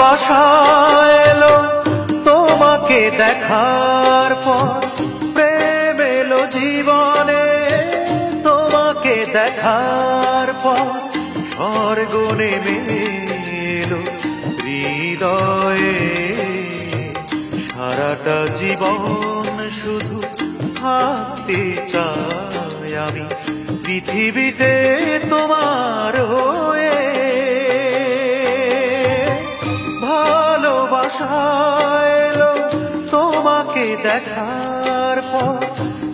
ভালোবাসা এলো তোমাকে দেখার পর, প্রেম এলো জীবনে তোমাকে দেখার পর, স্বর্গ নেমে এলো হৃদয়ে। সারাটা জীবন শুধু থাকতে চাই আমি পৃথিবীতে তোমার হয়ে। ভালোবাসা এলো তোমাকে দেখার পর,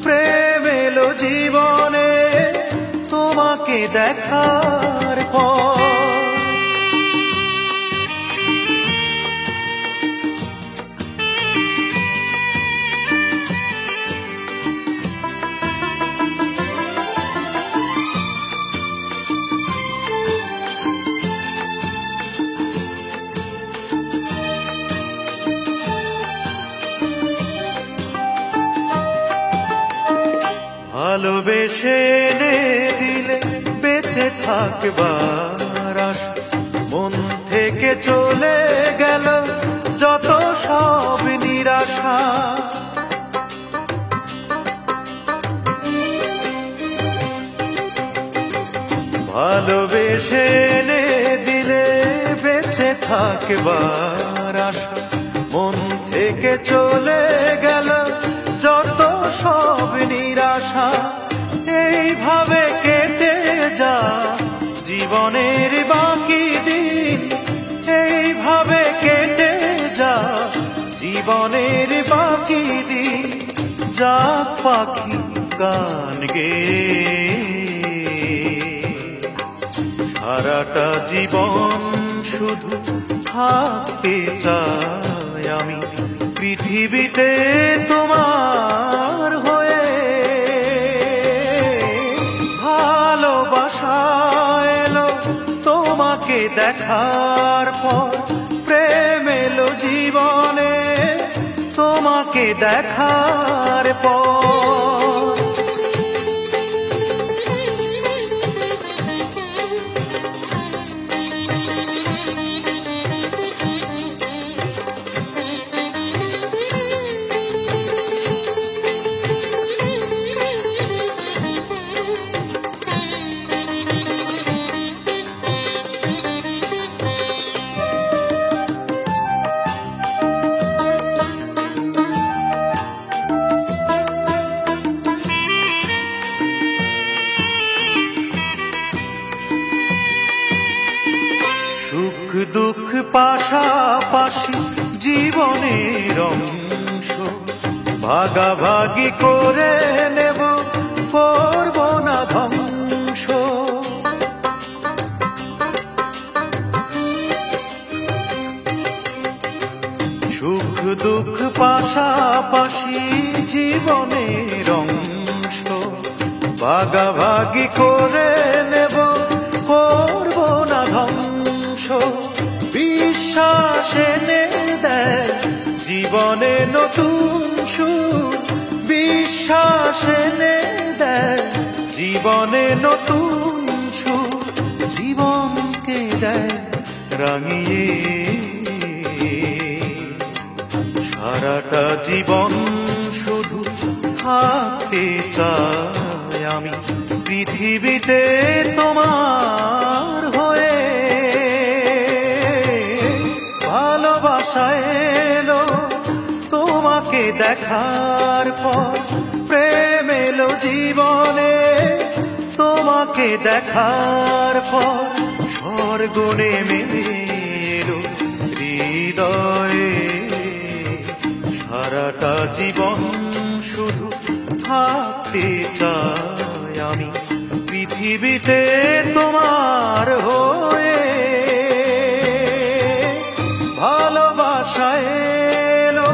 প্রেম এলো জীবনে তোমাকে দেখার পর। ভালোবেসে এনে দিলে বেঁচে থাকবার আশা, মন থেকে চলে গেল যত সব নিরাশা। ভালোবেসে এনে দিলে বেঁচে থাকবার আশা, মন থেকে চলে গেল যত সব নিরাশা। এইভাবে কেটে যা জীবনের বাকি দিন, এইভাবে কেটে যা জীবনের বাকি দিন। যাক পাখি গান গেয়ে, সারাটা জীবন শুধু থাকতে চাই আমি পৃথিবীতে তোমার হয়ে। ভালোবাসা এলো তোমাকে দেখার পর, প্রেম এলো জীবনে তোমাকে দেখার পর। সুখ দুঃখ পাশাপাশি জীবনের অংশ, ভাগাভাগি করে নেব করব না ধ্বংস। সুখ দুঃখ পাশাপাশি জীবনের অংশ, ভাগাভাগি করে নেব করব না ধ্বংস। বিশ্বাস এনে দেয় জীবনে নতুন সুর, বিশ্বাস এনে দেয় জীবনে নতুন সুর। জীবনকে দেয় রাঙিয়ে, সারাটা জীবন শুধু থাকতে চাই আমি পৃথিবীতে তোমার হয়ে। ভালোবাসা এলো তোমাকে দেখার পর, প্রেম এলো জীবনে তোমাকে দেখার পর। স্বর্গ নেমে এলো হৃদয়ে, সারাটা জীবন শুধু থাকতে চাই আমি পৃথিবীতে তোমার হয়ে। ভালোবাসা এলো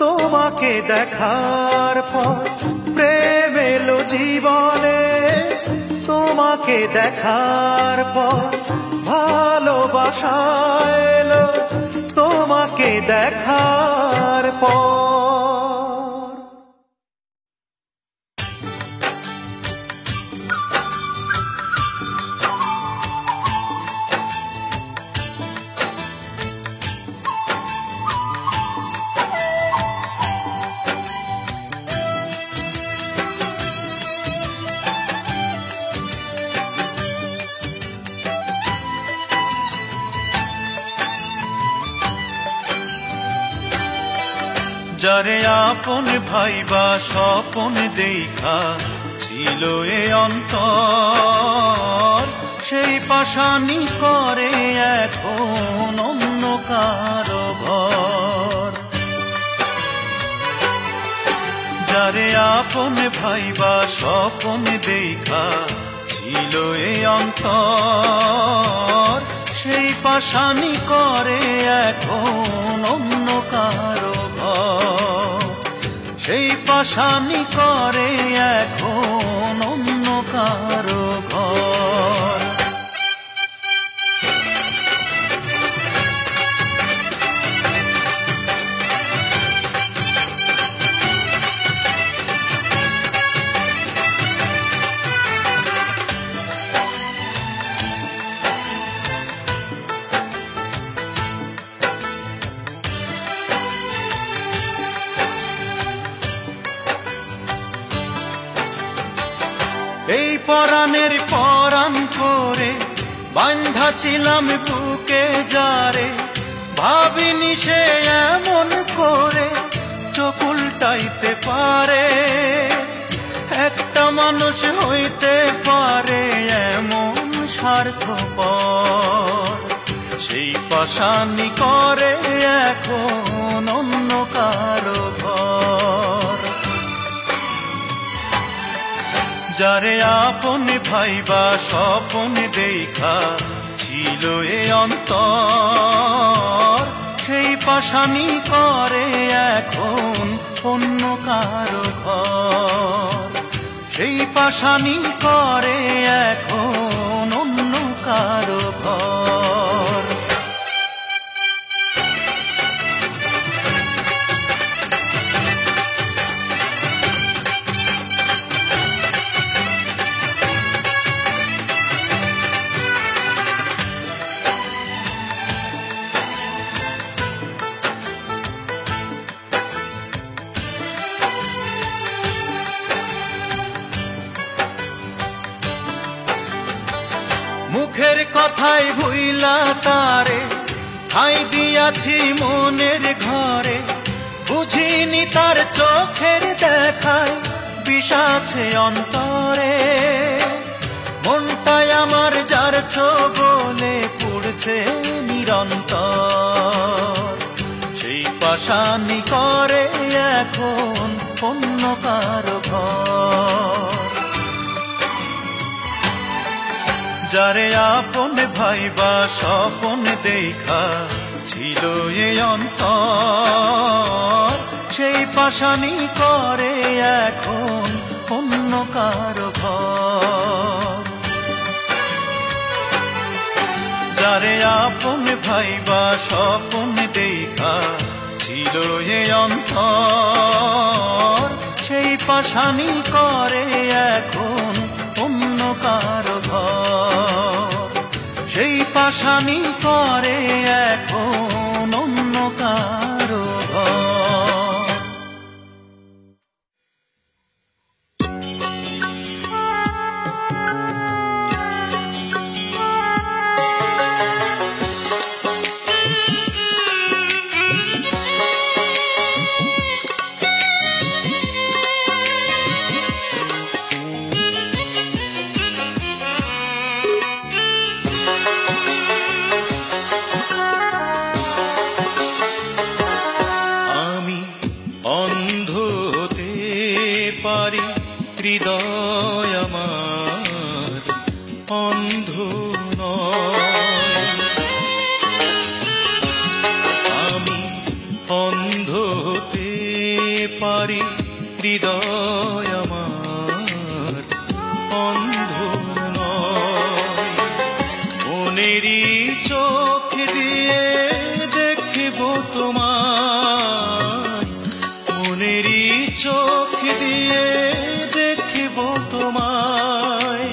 তোমাকে দেখার পর, প্রেম এলো জীবনে তোমাকে দেখার পর। ভালোবাসা এলো তোমাকে দেখার পর। যারে আপন ভাইবা স্বপন দেখা ছিল এ অন্তর, সেই পাশানি করে এখন অন্য কারো ঘর। যারে আপন ভাইবা স্বপন দেখা ছিল এ অন্তর, সেই পাশানি করে এখন অন্য কারো ঘর। সেই পাশানি করে এখন অন্য কারো ঘর। এই পরাণের পরাণ করে বান্ধা ছিলাম বুকে যারে, ভাবিনি সে এমন করে চোখ উল্টাইতে পারে। একটা মানুষ হইতে পারে এমন স্বার্থপর, সেই পাশানি করে এখন অন্য কারো ঘর। যারে আপন ভাইবা স্বপন দেখা ছিল এ অন্তর, সেই পাশানি করে এখন অন্য কারো ঘর। সেই পাশানি করে এখন অন্য কারো ঘর। মুখের কথায় ভুইলা তারে ঠাঁই দিয়াছি মনের ঘরে, বুঝিনি তার চোখের দেখায় বিষ আছে অন্তরে। মনটাই আমার যার বলে পুড়ছে নিরন্তর, সেই পাশানি করে এখন অন্য কারো ঘর। যারে আপন ভাইবা স্বপন দেখা ছিল এ অন্তর, সেই পাশানি করে এখন অন্য কারো ঘর। যারে আপন ভাইবা স্বপন দেখা ছিল এ অন্তর, সেই পাশানি করে এখন অন্য কারো ঘর। সেই পাশানি করে এখন অন্য কারো ঘর। হৃদয় আমার অন্ধ নয়, আমি অন্ধ হতে পারি, হৃদয় আমার অন্ধ নয়। মনেরই চোখ দিয়ে দেখব তোমায়, মনেরই চোখ দিয়ে তোমায়,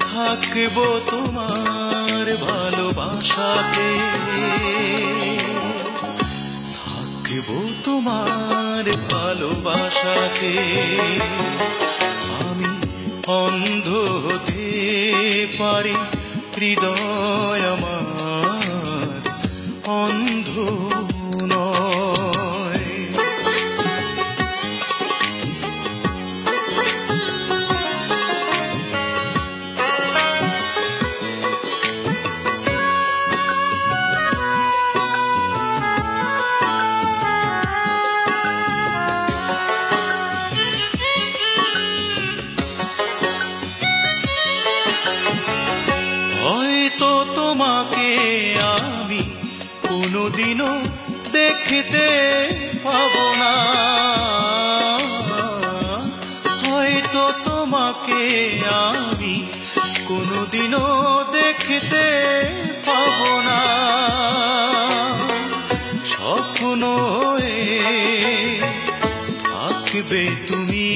থাকবো তোমার ভালোবাসাতে, থাকবো তোমার ভালোবাসাতে। আমি অন্ধ হতে পারি, হৃদয় আমার অন্ধ নয়। কোনোদিনও দেখতে পাবো না। হয়তো তোমাকে আমি কোনোদিনও দেখতে পাবো না। স্বপ্ন হয়ে থাকবে তুমি,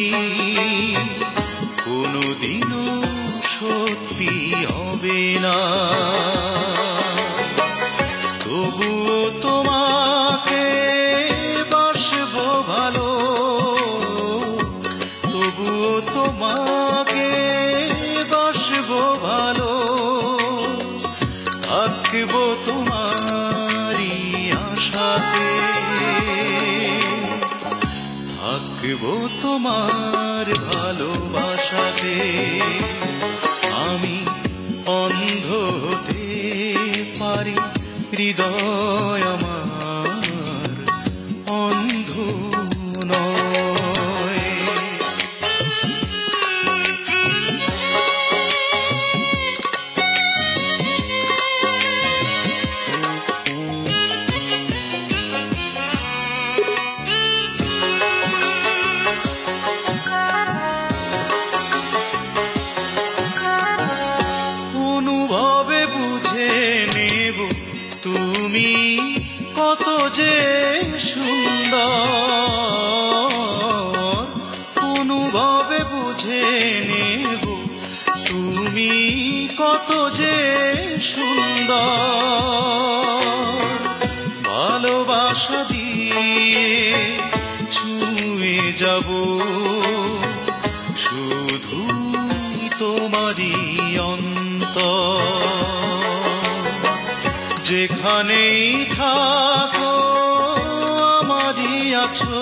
কোনোদিনও সত্যি হবে না। তবুও তোমাকে বাসবো ভালো, তবুও তোমাকে বাসবো ভালো। থাকবো তোমারই আশাতে, থাকবো তোমার ভালোবাসাতে। আমি অন্ধ হতে পারি, হৃদয় আমার অন্ধ নয়। অনুভবে বুঝে নেব তুমি কত যে সুন্দর। অনুভবে বুঝে নেব তুমি কত যে সুন্দর। ভালোবাসা দিয়ে ছুঁয়ে যাব শুধুই তোমারই অন্তর। যেখানেই থাকো আমারই আছো,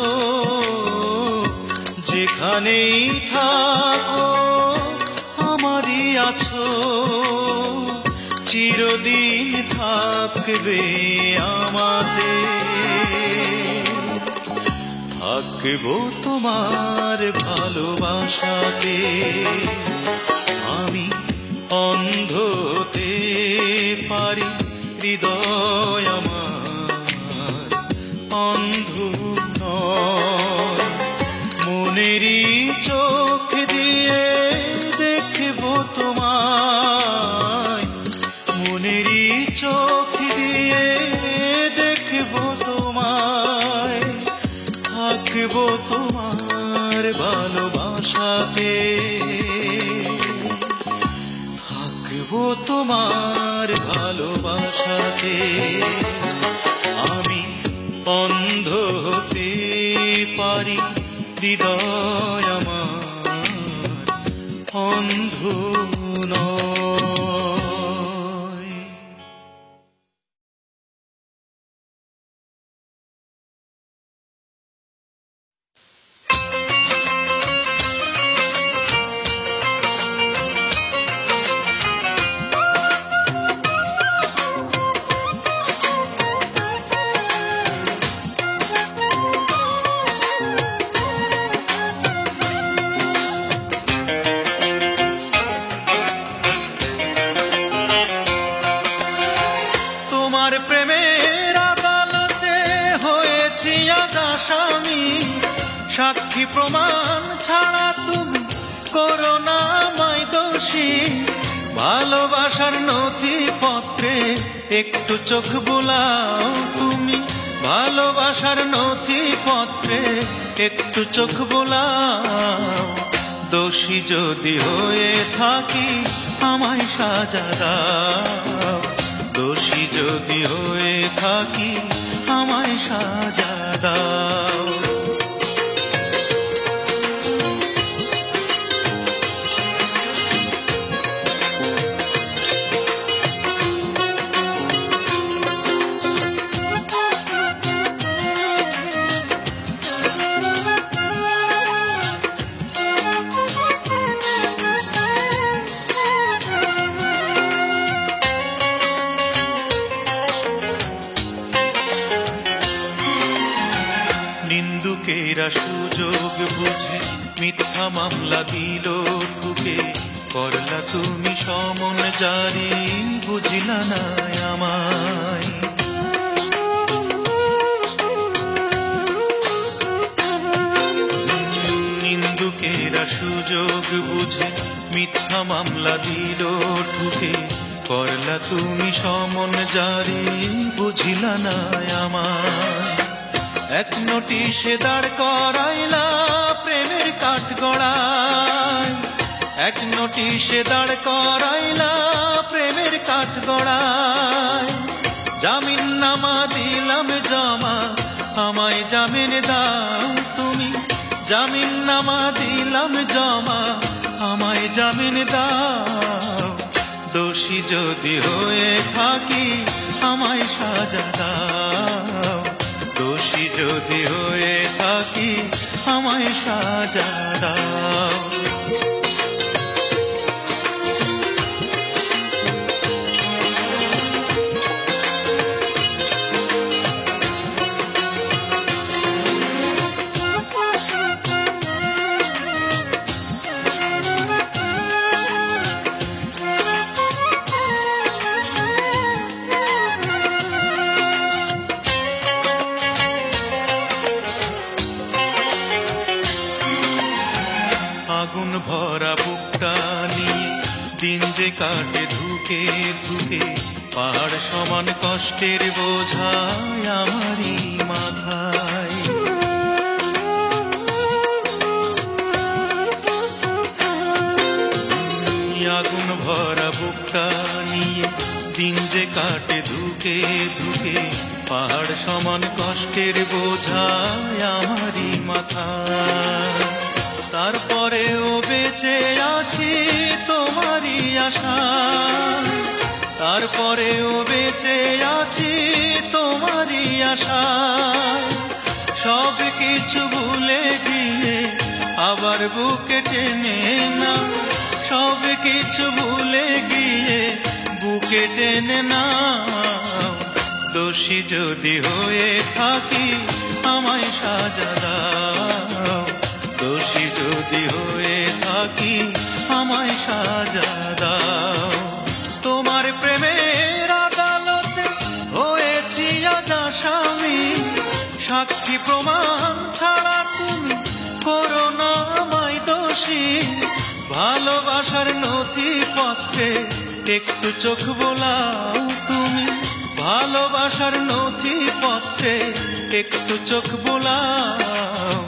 যেখানেই থাকো আমারই আছো। চিরদিন থাকবে আমাতে, থাকবো তোমার ভালোবাসাতে। আমি অন্ধ হতে পারি, হৃদয় আমার অন্ধ নয়। মনেরই চোখ দিয়ে দেখবো তোমায়, মনেরই চোখ দিয়ে দেখবো তোমায়। থাকবো তোমার ভালোবাসাতে, থাকবো তোমার ভালোবাসাতে। আমি অন্ধ হতে পারি, হৃদয় আমার অন্ধ নয়। সাক্ষী প্রমাণ ছাড়া তুমি করো না আমায় দোষী। ভালোবাসার নথিপত্রে একটু চোখ বোলাও তুমি, ভালোবাসার নথিপত্রে একটু চোখ বোলাও। দোষী যদি হয়ে থাকি আমায় সাজা দাও, দোষী যদি হয়ে থাকি আমায় সাজা দাও। নিন্দুকেরা সুযোগ বুঝে মিথ্যা মামলা দিল ঠুকে, করলা তুমি সমন জারি বুঝিলা না আমায়। মেয়েরা সুযোগ বুঝে মিথ্যা মামলা দিল ঠুকে, করলা তুমি সমন জারি, বুঝিলা না আমার। এক নোটিশে দাঁড় করাইলা প্রেমের কাঠগড়ায়, এক নোটিশে দাঁড় করাইলা প্রেমের কাঠগড়ায়। জামিন নামা দিলাম জমা, আমায় জামিন দাও তুমি, জামিন নামা দিলাম জমা, আমায় জামিন দাও। দোষী যদি হয়ে থাকি আমায় সাজা দাও, দোষী যদি হয়ে থাকি আমায় সাজা দাও। আগুন ভরা বুকটা নিয়ে দিন যে কাটে ধুকে ধুকে, পাহাড় সমান কষ্টের বোঝায় আমারই মাথায়। আগুন ভরা বুকটা নিয়ে দিন যে কাটে ধুকে ধুকে, পাহাড় সমান কষ্টের বোঝায় আমারই মাথায়। তারপরেও বেঁচে আছি তোমারই আশায়, তারপরেও বেঁচে আছি তোমারই আশায়। সব কিছু ভুলে গিয়ে আবার বুকে টেনে না, সব কিছু ভুলে গিয়ে বুকে টেনে না। দোষী যদি হয়ে থাকি আমায় সাজা দাও, দোষী যদি হয়ে থাকি আমায় সাজা দাও। তোমার প্রেমের আদালতে হয়েছি আজ আসামি, সাক্ষী প্রমাণ ছাড়া তুমি করো না আমায় দোষী। ভালোবাসার নথিপত্রে একটু চোখ বোলাও তুমি, ভালোবাসার নথিপত্রে একটু চোখ বোলাও।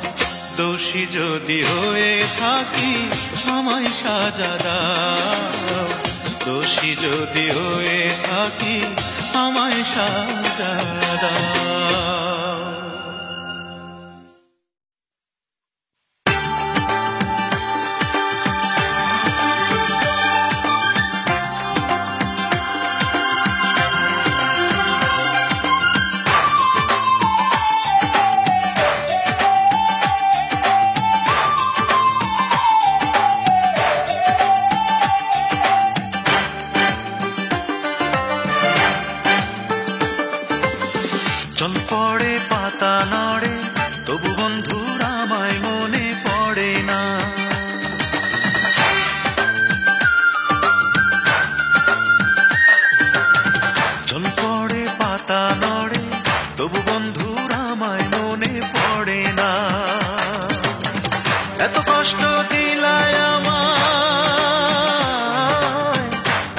দোষী যদি হয়ে থাকি আমায় সাজা দাও, দোষী যদি হয়ে থাকি আমায় সাজা দাও। জল পড়ে পাতা নড়ে তবু বন্ধুর আমায় মনে পড়ে না, জল পড়ে পাতা নড়ে তবু বন্ধুর আমায় মনে পড়ে না। এত কষ্ট দিলায় আমায়,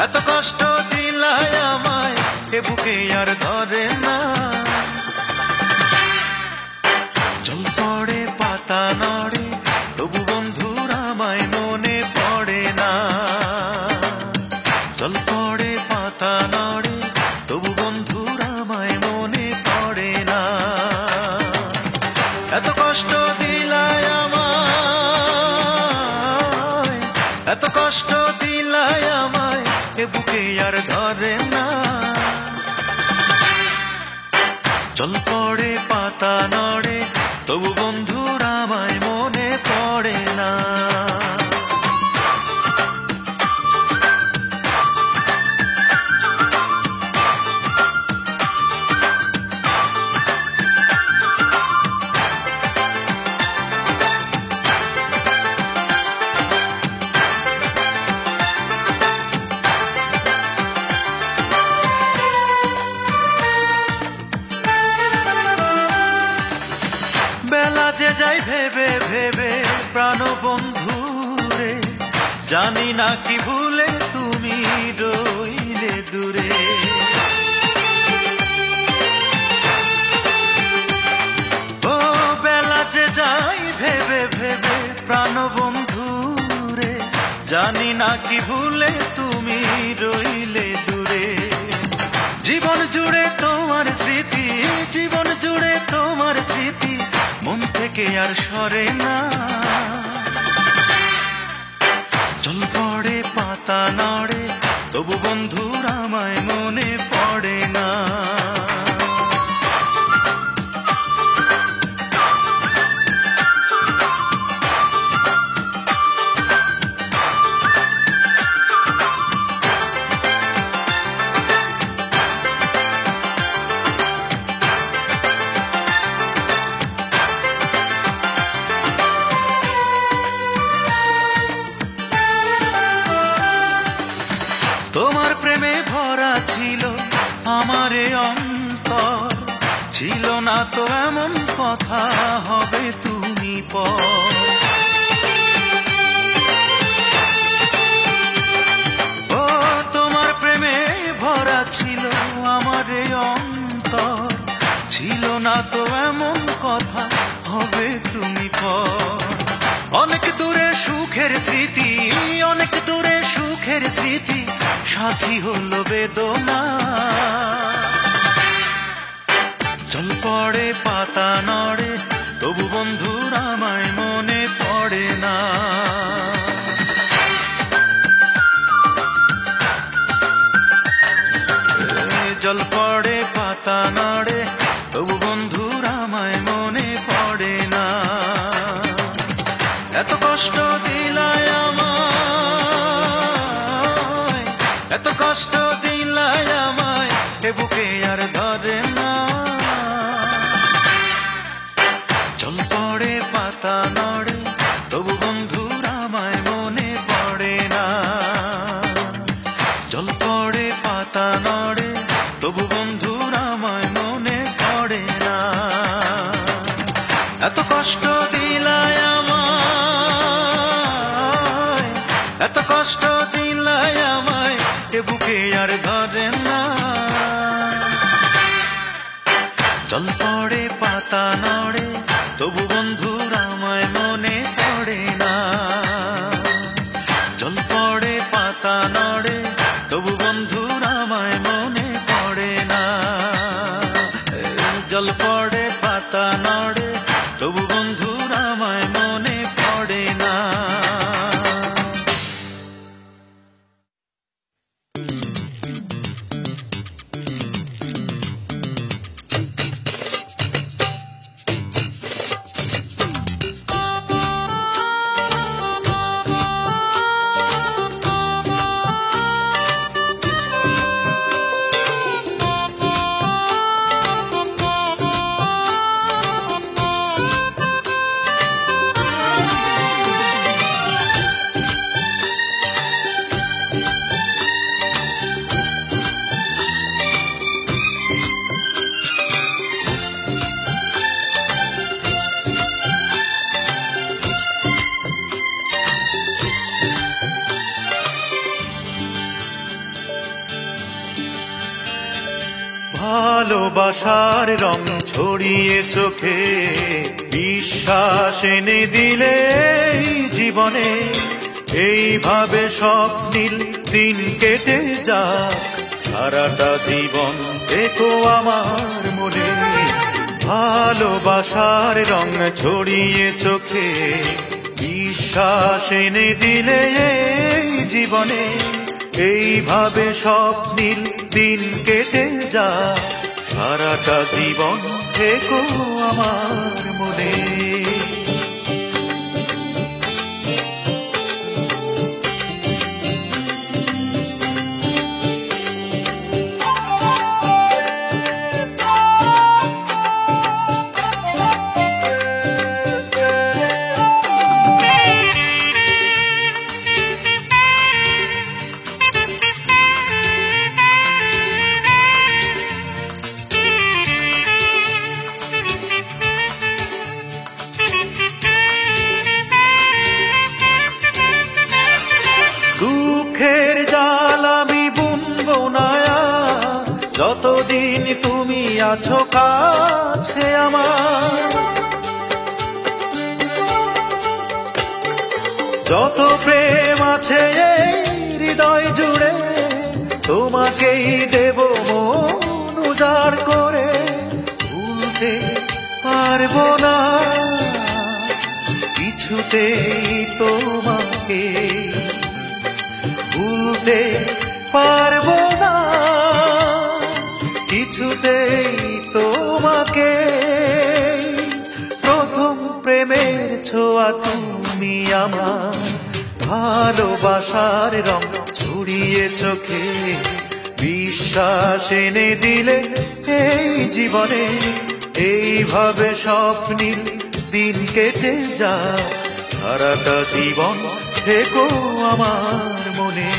এত কষ্ট দিলায় আমায়, এ বুকে আর ধরে না। জল পড়ে পাতা নড়ে তবু বন্ধুর আমায় মনে পড়ে না, জল পড়ে পাতা নড়ে তবু বন্ধুর আমায় মনে পড়ে না। এত কষ্ট দিলায় আমায়, এত কষ্ট দিলায় আমায়, এ বুকে আর ধরে না। জল পড়ে পাতা নড়ে তবু বন্ধুর আমায় মনে পড়ে না। বন্ধুরে, জানি না কি ভুলে তুমি রইলে দূরে। ও বেলা যে যাই ভেবে ভেবে প্রাণ বন্ধুরে, জানি না কি ভুলে তুমি রইলে দূরে। জীবন জুড়ে তোমার স্মৃতি, জীবন জুড়ে তোমার স্মৃতি, মন থেকে আর সরে না। জল পড়ে পাতা নড়ে, তবু বন্ধুর আমায় মনে পড়ে না। তোমার প্রেমে ভরা ছিল আমার অন্তর, ছিল না তো এমন কথা হবে তুমি পর। ও তোমার প্রেমে ভরা ছিল আমার অন্তর, ছিল না তো এমন কথা হবে তুমি পর। অনেক দূরে সুখের স্মৃতি, অনেক দূরে সুখের স্মৃতি, সাথী হলো বেদনা। জল পড়ে পাতা নড়ে, তবু বন্ধুর আমায় মনে পড়ে না। জল পড়ে পাতা নড়ে, তবু বন্ধুর আমায় মনে পড়ে না। এত কষ্ট দিলায় আমায়, এত কষ্ট দিলায় আমায়, এ বুকে আর ধরে না। জল পড়ে পাতা নড়ে, তবু বন্ধুর আমায় মনে পড়ে না। জল পড়ে পাতা নড়ে, তবু বন্ধুর আমায় মনে পড়ে না। এত কষ্ট দিলায় আমায়, এত কষ্ট দিলায় আমায়, এ বুকে আর ধরে না। জল পড়ে পাতা নড়ে, তবু বন্ধুর আমায় মনে পড়ে না। জল পড়ে পাতা নড়ে, তবু বন্ধুর আমায় মনে পড়ে না। জল পড়ে পাতা নড়ে, তবু বন্ধুর আমায় মনে পড়ে না। ভালোবাসার রং ছড়িয়ে চোখে, বিশ্বাস এনে দিলে এই জীবনে। এইভাবে স্বপ্নিল দিন কেটে যাক, সারাটা জীবন দেখো আমার মনে। ভালোবাসার রং ছড়িয়ে চোখে, বিশ্বাস এনে দিলে এই জীবনে। এইভাবে স্বপ্নিল দিন কেটে যাক, সারাটা জীবন থেকো আমার মনে। যতদিন তুমি আছো কাছে আমার, যত প্রেম আছে এই হৃদয় জুড়ে, তোমাকেই দেব মন উজাড় করে। ভুলতে পারবো না কিছুতেই তোমাকে, ভুলতে পারবো না কিছুতেই তোমাকে। প্রথম প্রেমের ছোঁয়া তুমি আমার, ভালোবাসার রং ছড়িয়ে চোখে, বিশ্বাস এনে দিলে এই জীবনে। এইভাবে স্বপ্নিল দিন কেটে যায়, সারাটা জীবন থেকো আমার মনে।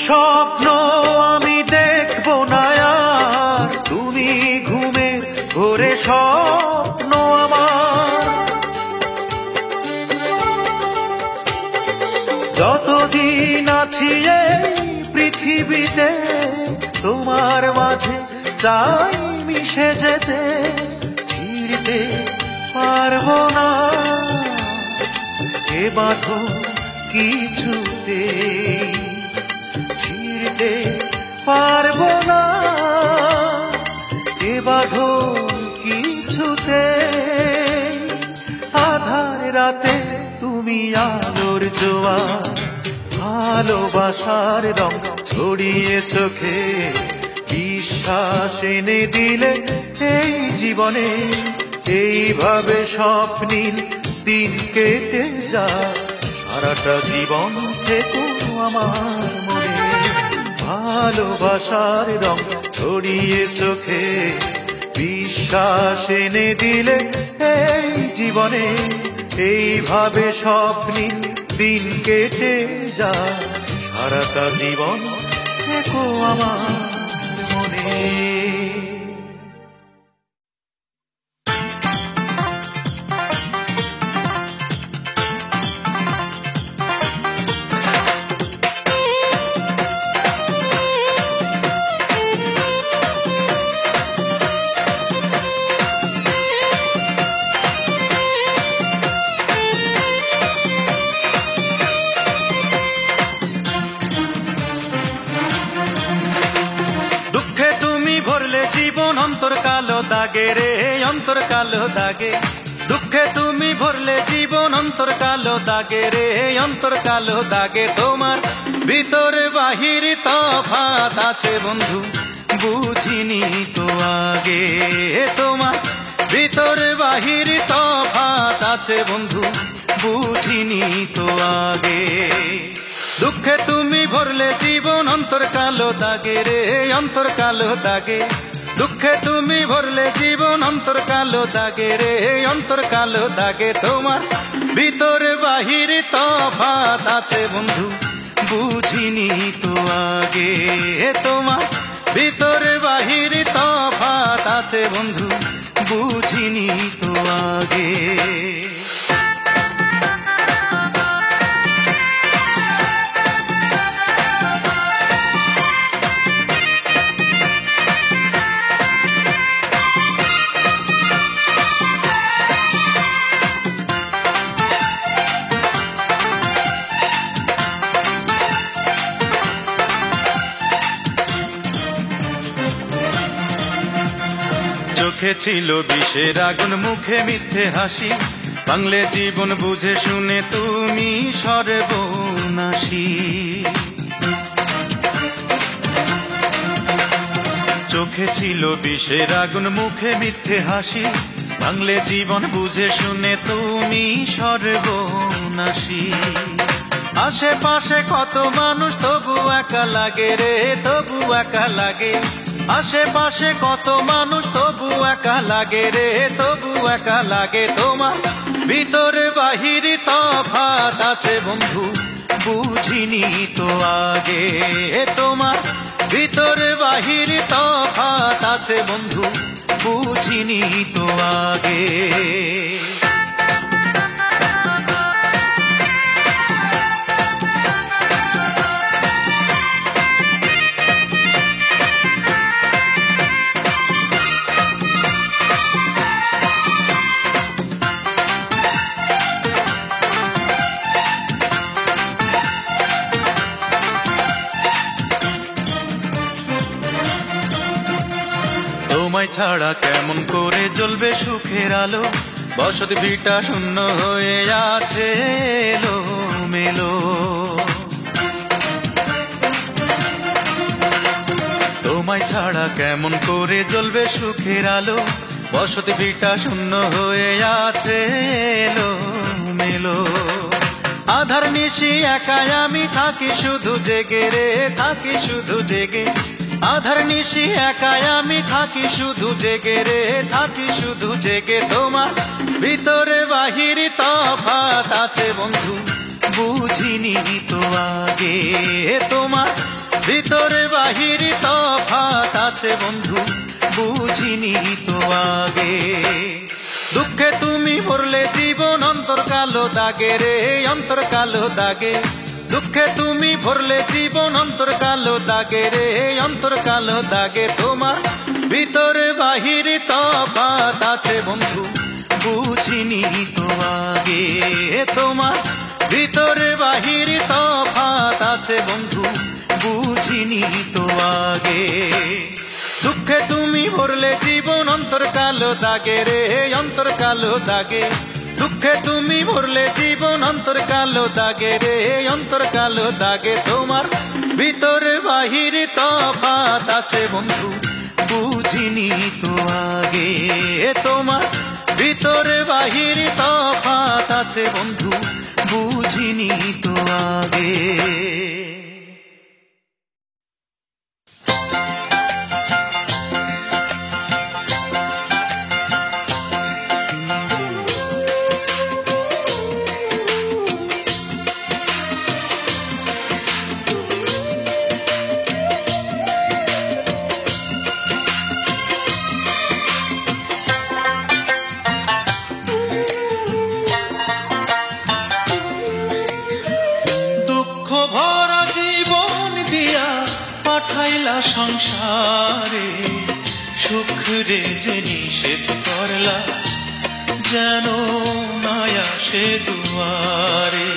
স্বপ্ন আমি দেখব না আর, তুমি ঘুমে ঘোরে স্বপ্ন আমার। যতদিন আছি এই পৃথিবীতে, তোমার মাঝে চাই মিশে যেতে। ছিঁড়তে পারবো না এ বাঁধন কিছুতে, ছিঁড়তে পারবো না এ বাঁধন কিছুতে। আধার রাতে তুমি আলোর জোয়ার, ভালোবাসার রং ছড়িয়ে চোখে, বিশ্বাস এনে দিলে এই জীবনে। এইভাবে স্বপ্নিল দিন কেটে যায়, সারাটা জীবন থেকো আমার মনে। ভালোবাসার রং ছড়িয়ে চোখে, বিশ্বাস এনে দিলে এই জীবনে। এইভাবে স্বপ্নিল দিন কেটে যায়, সারাটা জীবন থেকো আমার মনে। অন্তর কালো দাগে রে, অন্তর কালো দাগে। দুঃখে তুমি ভরলে জীবন, অন্তর কালো দাগে রে, অন্তর কালো দাগে। তোমার ভিতরে বাহির তফাৎ আছে বন্ধু, বুঝিনি তো আগে। তোমার ভিতরে বাহির তফাৎ আছে বন্ধু, বুঝিনি তো আগে। দুঃখে তুমি ভরলে জীবন, অন্তর কালো দাগে রে, অন্তর কালো দাগে। দুঃখে তুমি ভরলে জীবন, অন্তর কালো দাগে রে, অন্তর কালো দাগে। তোমার ভিতরে বাহির তফাৎ আছে বন্ধু, বুঝিনি তো আগে। তোমার ভিতরে বাহির তফাৎ আছে বন্ধু, বুঝিনি তো আগে। চোখে ছিল বিষের আগুন, মুখে মিথ্যে হাসি, বাংলে জীবন বুঝে শুনে তুমি সর্বনাশী। চোখে ছিল বিষের আগুন, মুখে মিথ্যে হাসি, বাংলে জীবন বুঝে শুনে তুমি সর্বনাশী। আশেপাশে কত মানুষ, তবু একা লাগে রে, তবু একা লাগে। আশেপাশে কত মানুষ তবু একা লাগে রে, তবু একা লাগে। তোমার ভিতরে বাহিরে তফাৎ আছে বন্ধু, বুঝিনি তো আগে। তোমার ভিতরে বাহিরে তফাৎ আছে বন্ধু, বুঝিনি তো আগে। তোমায় ছাড়া কেমন করে জ্বলবে সুখের আলো, বসত ভিটা শূন্য হয়ে আছে এলো মেলো। তোমায় ছাড়া কেমন করে জ্বলবে সুখের আলো, বসত ভিটা শূন্য হয়ে আছে এলো মেলো। আধার নিশি একাই আমি থাকি শুধু জেগে রে, থাকি শুধু জেগে। আধার নিশি একাই আমি থাকি শুধু জেগে রে, থাকি শুধু জেগে। তোমার ভিতরে বাহিরে তফাৎ আছে বন্ধু, বুঝিনি তো আগে। তোমার ভিতরে বাহিরে তফাৎ আছে বন্ধু, বুঝিনি তো আগে। দুঃখে তুমি ভরলে জীবন অন্তর কালো দাগে রে, অন্তর কালো দাগে। দুঃখে তুমি ভরলে জীবন অন্তর কালো দাগে রে, অন্তর কালো দাগে। তোমার ভিতরে বাহিরে তফাৎ আছে বন্ধু, বুঝিনি তো আগে। তোমার ভিতরে বাহিরে তফাৎ আছে বন্ধু, বুঝিনি তো আগে। দুঃখে তুমি ভরলে জীবন অন্তর কালো দাগে রে, অন্তর কালো দাগে। দুঃখে তুমি ভরলে জীবন অন্তর কালো দাগে রে, অন্তর কালো দাগে। তোমার ভিতরে বাহিরে তফাৎ আছে বন্ধু, বুঝিনি তো আগে। তোমার ভিতরে বাহিরে তফাৎ আছে বন্ধু, বুঝিনি তো আগে। সংসারে সুখ রে যে নিষেধ করলা, যেন মায়া সে দুয়ারে।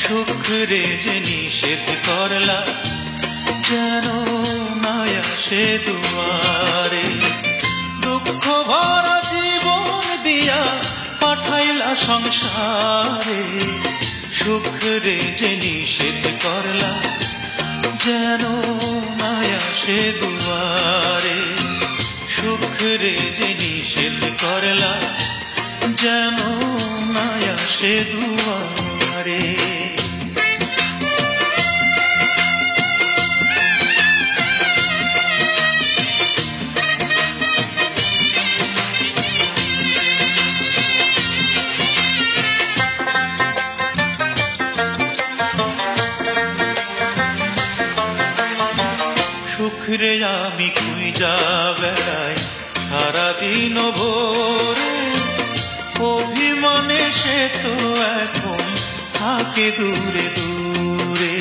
সুখ রে যে নিষেধ করলা, যেন মায়া সে দুয়ারে। দুঃখ ভরা জীবন দিয়া পাঠাইলা সংসারে, সুখ রে যে নিষেধ করলা, যেন মায়া সে দুয়ারে। সুখ রে যে নিষেধ করলা, যেন মায়া সে দুয়ারে। সুখরে আমি খুঁজা বেড়াই সারাদিন ভোরে, অভিমানে সে তো এখন থাকে দূরে দূরে।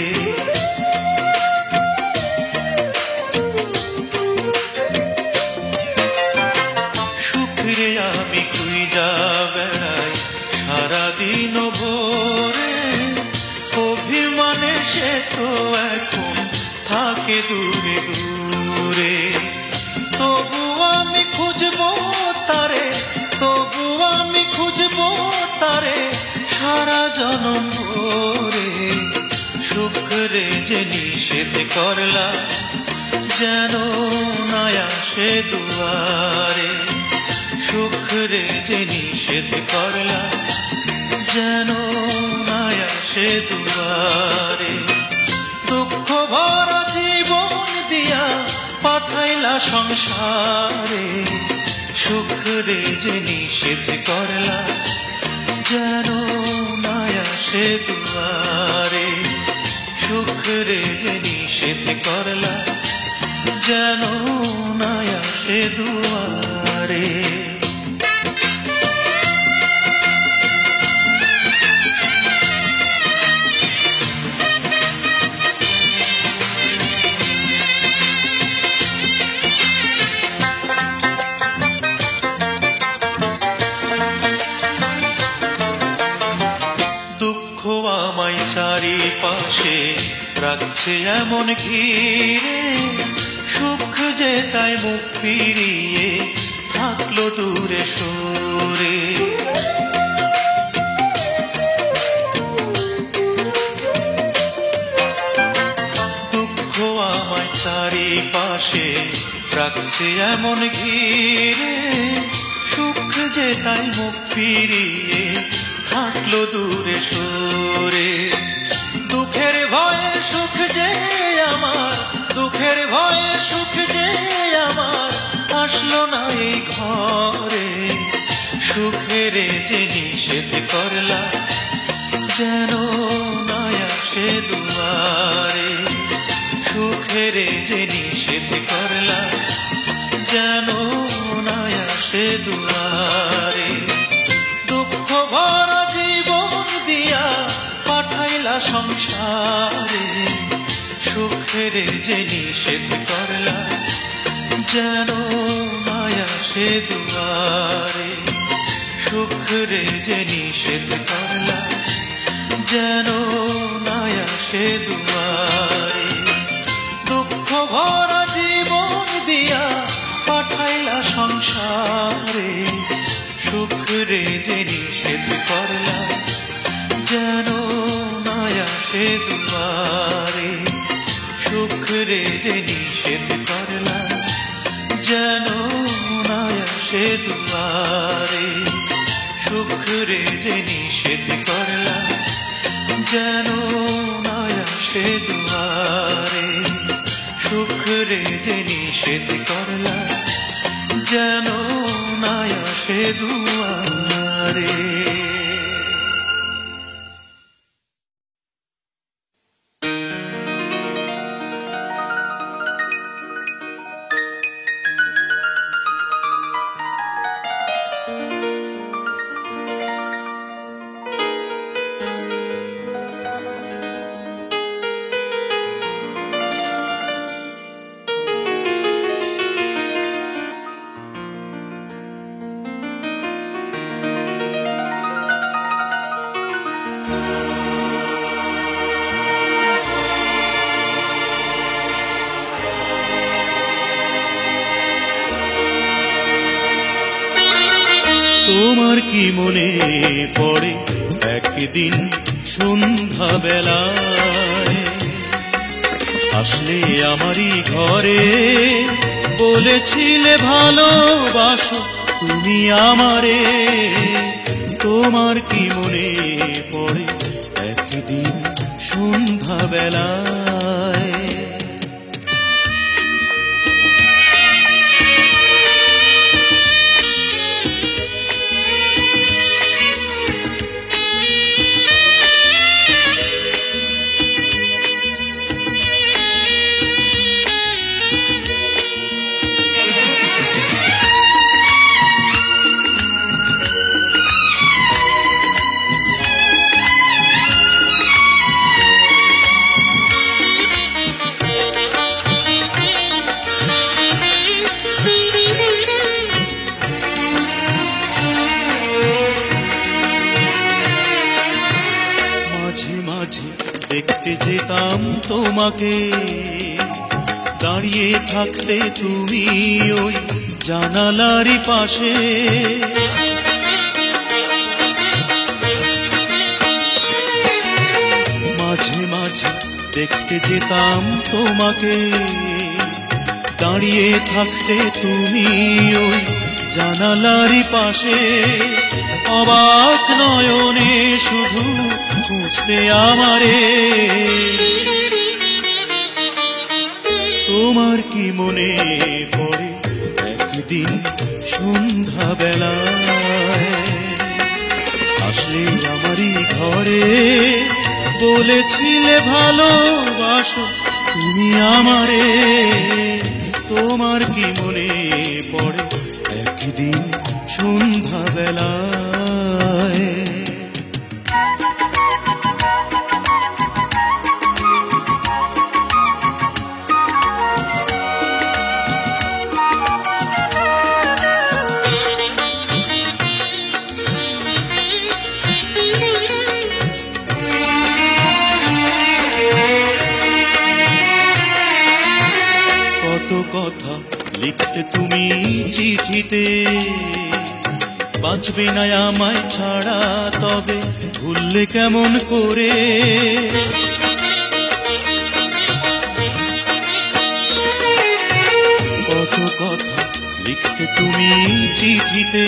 সুখরে আমি খুঁজা বেড়াই সারাদিন ভোরে, অভিমানে সে তো এখন থাকে দূরে দূরে। তবু আমি খুঁজবো তারে, তবু আমি খুঁজবো তারে সারা জনম ভরে। সুখ রে যে নিষেধ করলা, যেন মায়া সে দুয়ারে। সুখ রে যে নিষেধ করলা, যেন মায়া সে দুয়ারে। দুঃখ ভরা জীবন দিয়া পাঠাইলা সংসারে, সুখ রে যে নিষেধ করলা, যেন না আসে দুয়ারে। সুখ রে যে নিষেধ করলা, যেন না আসে দুয়ারে। দুঃখ আমায় চারিপাশে রাখছে এমন ঘিরে, সুখ যে তাই মুখ ফিরিয়ে থাকলো দূরে সরে। দুঃখ আমায় চারিপাশে রাখছে এমন ঘিরে, সুখ যে তাই মুখ ফিরিয়ে থাকলো দূরে সরে। দুঃখের ভয়ে সুখ যে আমার, দুঃখের ভয়ে সুখ যে আমার আসলো না এই ঘরে। সুখের যে নিষেধ করলা, যেন না আসে দুয়ারে। সুখের যে নিষেধ করলা, যেন না আসে দুয়ারে। দুঃখ ভরা জীবন দিয়া পাঠাইলা সংসারে, সুখের যে নিষেধ করলা, যেন না আসে দুয়ারে। সুখের যে নিষেধ করলা, যেন না আসে দুয়ারে। দুঃখ ভরা জীবন দিয়া পাঠাইলা সংসারে, সুখের যে নিষেধ করলা, যেন না আসে দুয়ারে। সুখের যে নিষেধ করলা, যেন না আসে দুয়ারে। সুখের যে নিষেধ করলা, যেন না আসে দুয়ারে। সুখের যে নিষেধ করলা, যেন না আসে দুয়ারে। তোমার কি মনে পড়ে একদিন সন্ধ্যা বেলায় আসলে আমারই ঘরে, বলেছিলে ভালোবাসো তুমি আমারে। তোমার কি মনে পড়ে একদিন সন্ধ্যা বেলায়? দেখতে যেতাম তোমাকে, দাঁড়িয়ে থাকতে তুমি ওই জানালারই পাশে। মাঝে মাঝে দেখতে যেতাম তোমাকে, দাঁড়িয়ে থাকতে তুমি ওই জানালারই পাশে। অবাক নয়নে শুধু খুঁজতে আমারে, তোমার কি মনে পড়ে একদিন সন্ধ্যা বেলায় আসলে আমারই ঘরে বলেছিলে ভালোবাসো তুমি আমারে। তোমার কি মনে পড়ে একদিন সন্ধ্যা বেলায়? কত কথা লিখতে তুমি চিঠিতে, বাঁচবে না আমায় ছাড়া তবে ভুললে কেমন করে? কত কথা লিখতে তুমি চিঠিতে,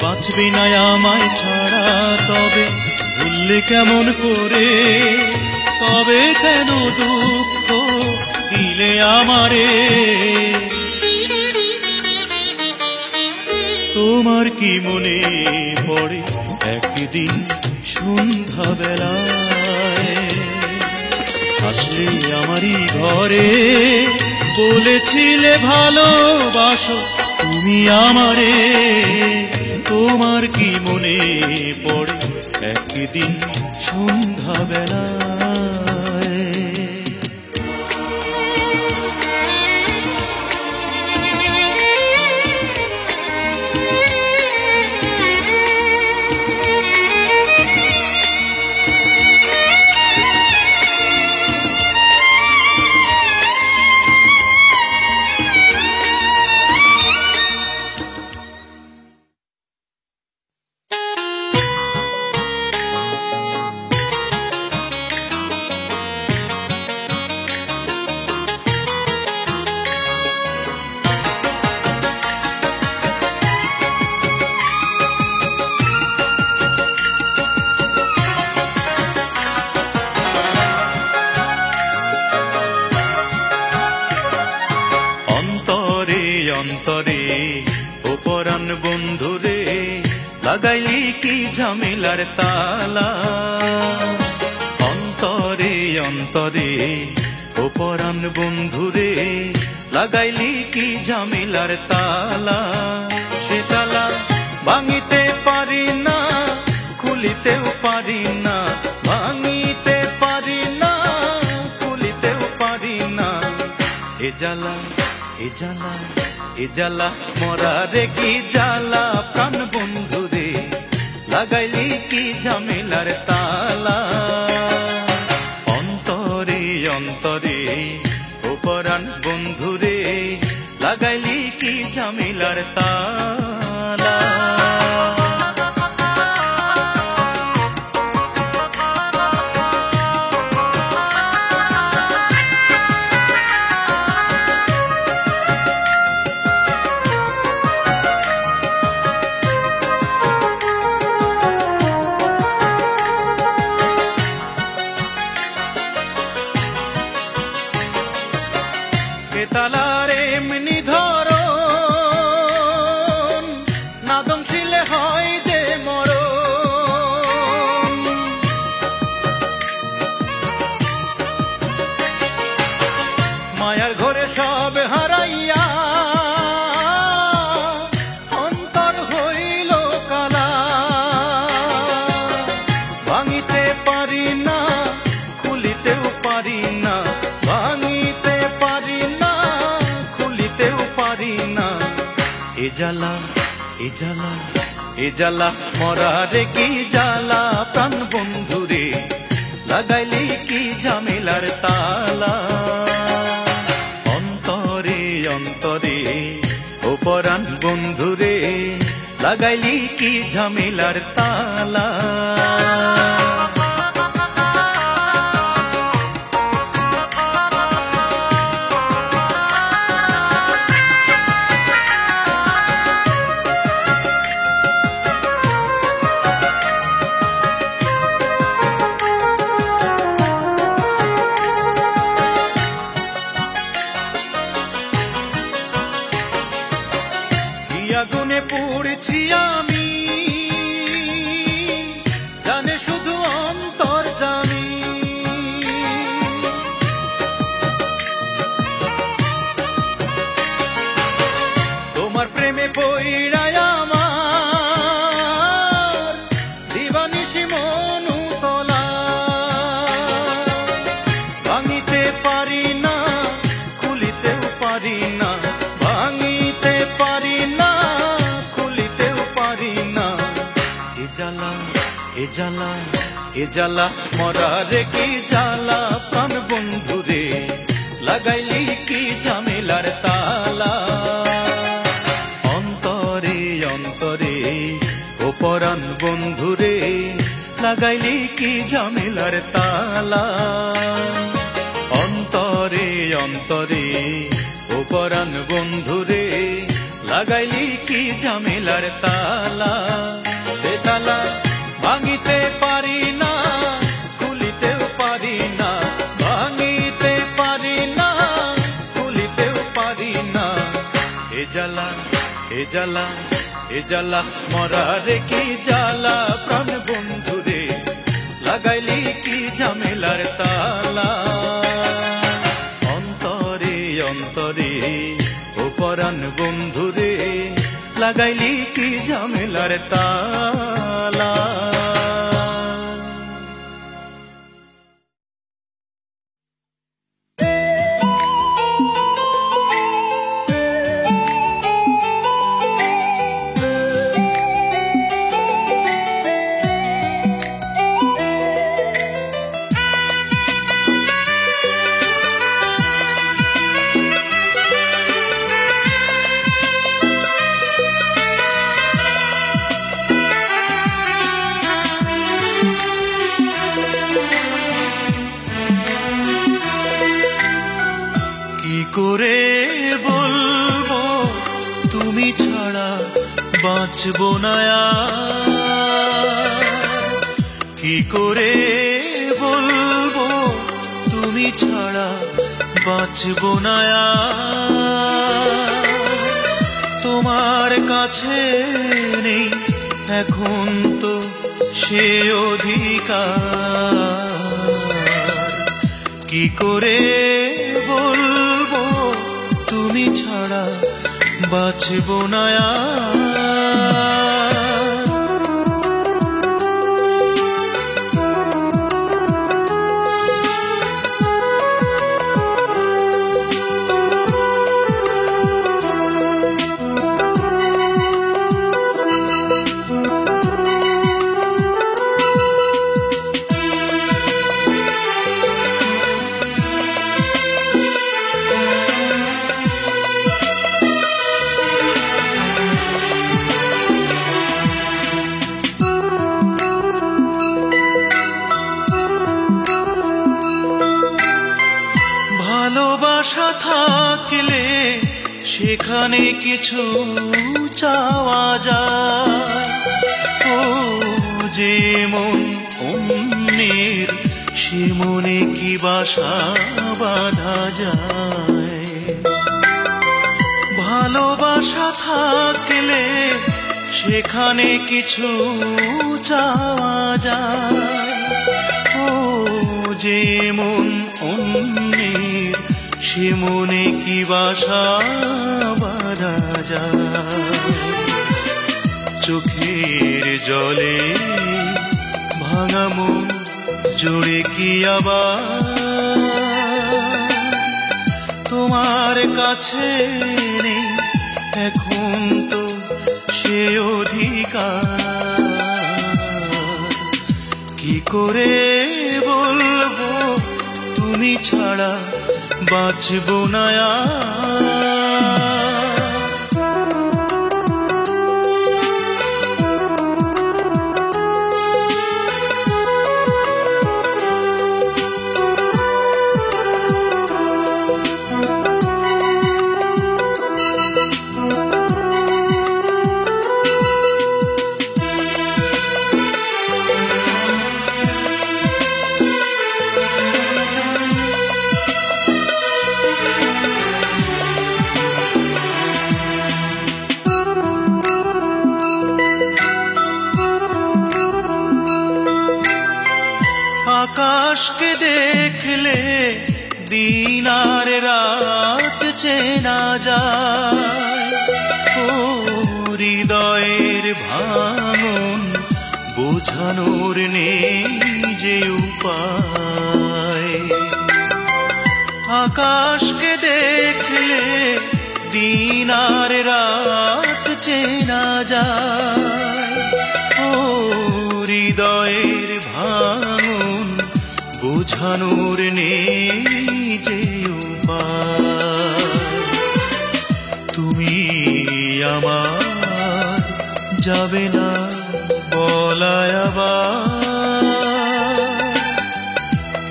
বাঁচবে না আমায় ছাড়া তবে ভুললে কেমন করে? তবে কেন দুঃখ দিলে আমারে? তোমার কি মনে পড়ে একদিন সন্ধ্যা বেলায় আসলে আমারই ঘরে বলেছিলে ভালোবাসো তুমি আমারে? তোমার কি মনে পড়ে একদিন সন্ধ্যা বেলায়? অন্তরে অপরাণ বন্ধুরে লাগাইলি কি ঝামেলার তালা? অন্তরে অন্তরে অপরাণ বন্ধুরে লাগাইলি কি ঝামেলার তালা? সে তালা ভাঙিতে পারি না, খুলিতেও পারি না, ভাঙিতে পারি না, খুলিতেও পারি না। এ জ্বালা এ জ্বালা এ জ্বালা মরারে কি জ্বালা প্রাণ বন্ধুরে লাগাইলি কি ঝামেলার তালা? অন্তরে অন্তরে অপরাণ বন্ধুরে লাগাইলি কি ঝামেলার তালা? তালার এমনি ধরন নাদম ছিলে হয় যে মরণ। মায়ার ঘরে সব হারাইয়া অন্তর হইল কালা। ভাঙিতে পারি না, খুলিতেও পারি না, ভাঙিতে পারি না, খুলিতেও পারি না। এ জ্বালা এ জ্বালা এ জ্বালা মরারে কি জ্বালা প্রাণ বন্ধুরে লাগাইলি কি ঝামেলার তালা? অন্তরে অন্তরে অপরাণ বন্ধুরে লাগাইলি কি ঝামেলার তালা? বুঝি আমি জানে শুধু অন্তর্যামী। তোমার প্রেমে পইড়ায় আমার দিবানিশি মন উতলা, ভাঙিতে পারি না খুলিতেও পারি না, ভাঙিতে পারি না খুলিতেও পারি না। এ জ্বালা এ জ্বালা এ জ্বালা মরারে কি জ্বালা, প্রাণ বন্ধুরে লাগাইলি কি ঝামেলার তালা। অন্তরে অন্তরে ও পরাণ বন্ধুরে লাগাইলি কি ঝামেলার তালা। অন্তরে অন্তরে ও পরাণ বন্ধুরে লাগাইলি কি ঝামেলার তালা। বেতালা ভাঙিতে পারি না খুলিতেও পারি না, ভাঙিতে পারি না খুলিতেও পারি না। এ জ্বালা এ জ্বালা এ জ্বালা মরারে কি জ্বালা, প্রাণ বন্ধুরে লাগাইলি কি ঝামেলার তালা। অন্তরে অন্তরে ও পরাণ বন্ধুরে লাগাইলি কি ঝামেলার তালা। করে বলবো তুমি ছাড়া বাঁচবো না আর, কি করে বলবো তুমি ছাড়া বাঁচবো না আর। তোমার কাছে নেই এখন তো সে অধিকার, কি করে বলবো তুমি ছাড়া বাঁচবো না আর। ভালোবাসা থাকলে সেখানে কিছু চাওয়া যায়, ও যে মন অন্যের সে মনে কি বাসা বাঁধা যায়। ভালোবাসা থাকলে সেখানে কিছু চাওয়া যায়, ও যে মন অন্যের সে মনে কি বাসা বাঁধা যায়। চোখের জলে ভাঙা মন জোড়ে কি আবার তোমার কাছে নেই এখন তো সে অধিকার, কি করে বলবো তুমি ছাড়া বাঁচবো না আর। রাত চেনা যায়। ও হৃদয়ের ভাঙন বোঝানোর নেই যে উপায়। আকাশকে দেখলে দিন আর রাত চেনা যায়। ও হৃদয়ের ভাঙন বোঝানোর নেই যে উপায়। তুমি আমার যাবে না বলায় আবার,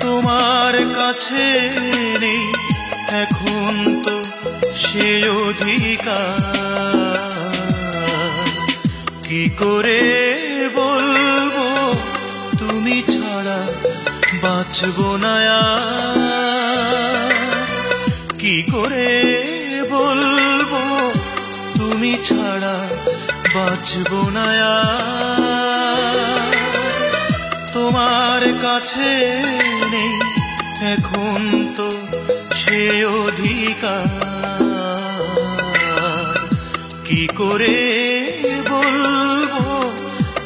তোমার কাছে নেই এখন তো সে অধিকার। কি করে বলবো তুমি ছাড়া বাঁচবো না আর। কি করে বলবো তুমি ছাড়া বাঁচবো না আর। তোমার কাছে নেই এখন তো সে অধিকার। কি করে বলবো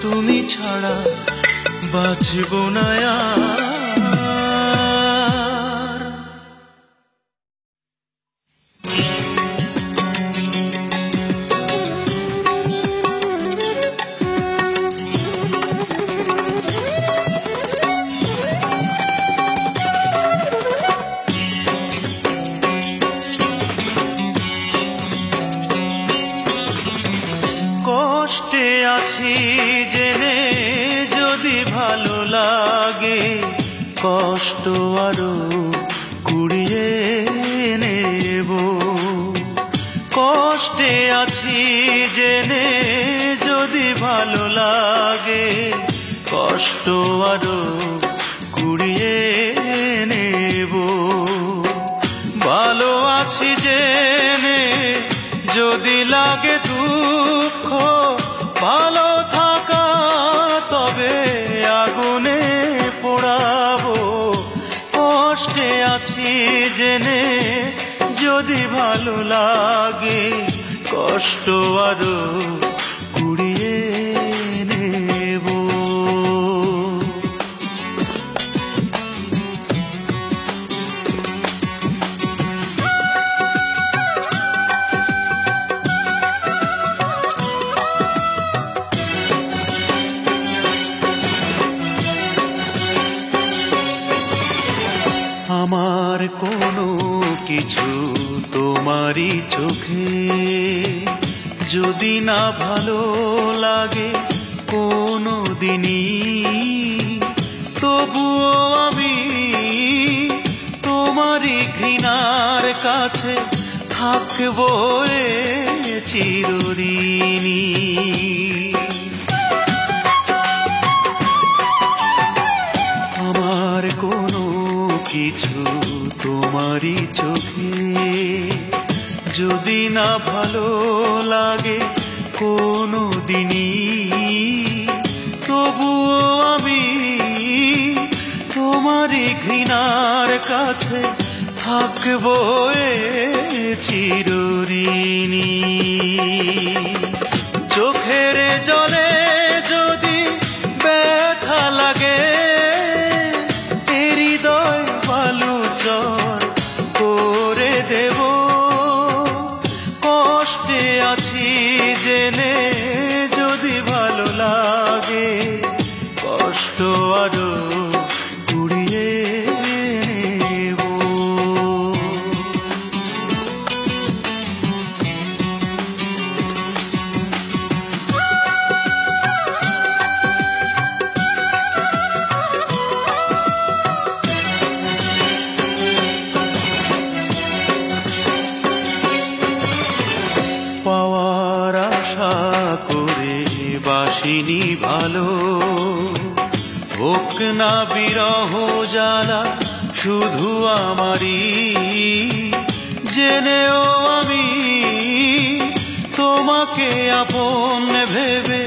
তুমি ছাড়া বাঁচবো না আর। কষ্টে আছি জেনে যদি ভালো লাগে, কষ্ট আরো কুড়িয়ে নেব। কষ্টে আছি জেনে যদি ভালো লাগে, কষ্ট আরো কুড়িয়ে নেব। ভালো আছি জেনে যদি লাগে দুঃখ, ভালো থাকা তবে আগুনে পোড়াবো। কষ্টে আছি জেনে যদি ভালো লাগে, কষ্ট আরো কুড়িয়ে নেব। আমার কোনো কিছু তোমারই চোখে যদি না ভালো লাগে কোনো দিনই, তবুও আমি তোমারই ঘৃণার কাছে থাকবো চিরঋণী। আমার কোনো কিছু তোমারই চোখে যদি না ভালো লাগে কোনো দিনই, তবুও আমি তোমারই ঘৃণার কাছে থাকবো চিরঋণী। চোখের জলে যদি ব্যথা লাগে, হৃদয় বালুচর করে দেব। কষ্টে আছি জেনে যদি ভালো লাগে, কষ্ট আরো কুড়িয়ে নেব। পাওয়ার আশা করে বাসিনি ভালো, হোক না বিরহ জ্বালা শুধু আমারই। জেনেও আমি তোমাকে আপন ভেবে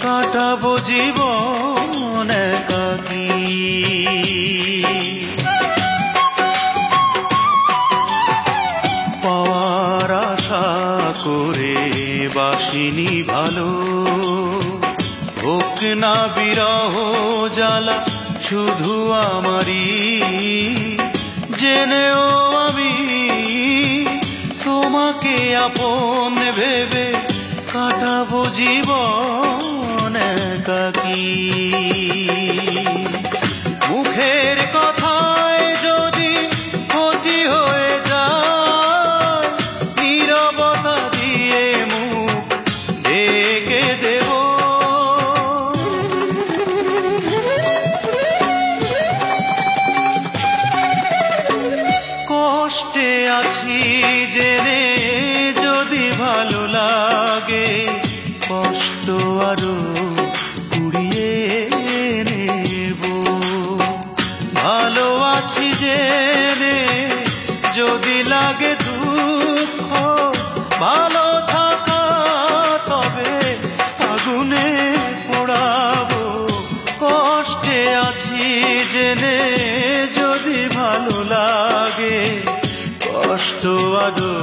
কাটাবো জীবন একাকী। করে বাসিনি ভালো, হোক না বিরহ জ্বালা শুধু আমারই, জেনেও আমি তোমাকে আপন ভেবে কাটাবো জীবন একাকী। মুখের কথায় যদি ক্ষতি হয়ে যায়, নীরবতা দিয়ে মুখ ঢেকে দেব। কষ্টে আছি জেনে যদি ভালো লাগে, কষ্ট আরো কুড়িয়ে নেব। ভালো আছি জেনে যদি লাগে দুঃখ, ভালো থাকা তবে আগুনে পোড়াবো। কষ্টে আছি জেনে যদি ভালো লাগে, কষ্ট আরো